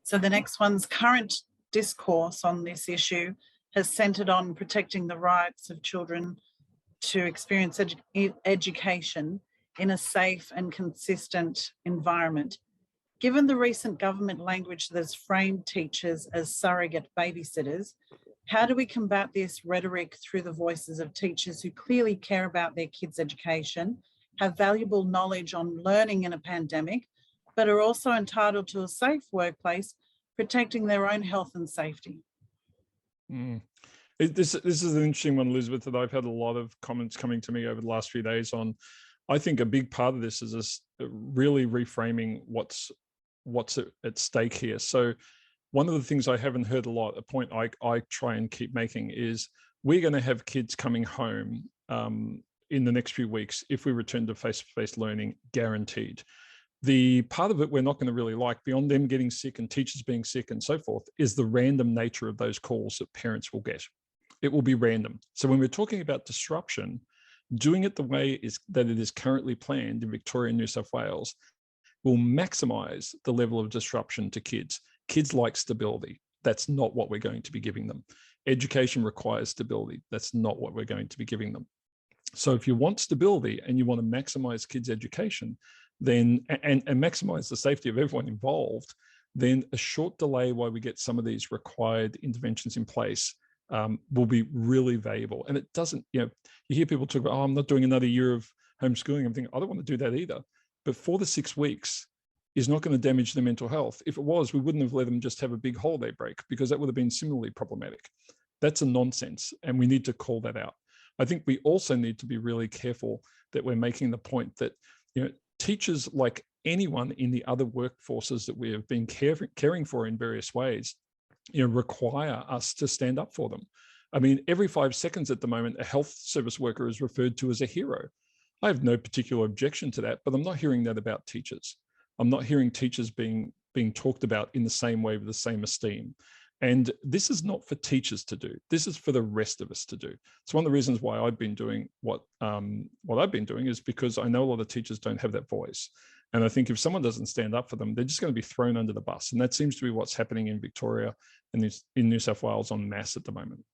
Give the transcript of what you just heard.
So the next one's current discourse on this issue has centred on protecting the rights of children to experience education in a safe and consistent environment. Given the recent government language that has framed teachers as surrogate babysitters, how do we combat this rhetoric through the voices of teachers who clearly care about their kids' education, have valuable knowledge on learning in a pandemic, but are also entitled to a safe workplace, protecting their own health and safety? This is an interesting one, Elizabeth, that I've had a lot of comments coming to me over the last few days on. I think a big part of this is this really reframing what's at stake here. So one of the things I haven't heard a lot, a point I try and keep making, is we're going to have kids coming home in the next few weeks if we return to face-to-face learning, guaranteed. The part of it we're not going to really like, beyond them getting sick and teachers being sick and so forth, is the random nature of those calls that parents will get. It will be random. So when we're talking about disruption, doing it the way that it is currently planned in Victoria and New South Wales will maximize the level of disruption to kids. Kids like stability. That's not what we're going to be giving them. Education requires stability. That's not what we're going to be giving them. So if you want stability and you want to maximize kids' education, then and maximize the safety of everyone involved, then a short delay while we get some of these required interventions in place will be really valuable. And it doesn't, you hear people talk about, I'm not doing another year of homeschooling. I'm thinking, I don't want to do that either. But 4 to 6 weeks is not going to damage their mental health. If it was, we wouldn't have let them just have a big holiday break, because that would have been similarly problematic. That's a nonsense, and we need to call that out. I think we also need to be really careful that we're making the point that, teachers, like anyone in the other workforces that we have been caring for in various ways, require us to stand up for them. I mean, every 5 seconds at the moment, a health service worker is referred to as a hero. I have no particular objection to that, but I'm not hearing that about teachers. I'm not hearing teachers being talked about in the same way with the same esteem. And this is not for teachers to do. This is for the rest of us to do. It's one of the reasons why I've been doing what I've been doing, is because I know a lot of teachers don't have that voice. And I think if someone doesn't stand up for them, they're just going to be thrown under the bus. And that seems to be what's happening in Victoria and in New South Wales en masse at the moment.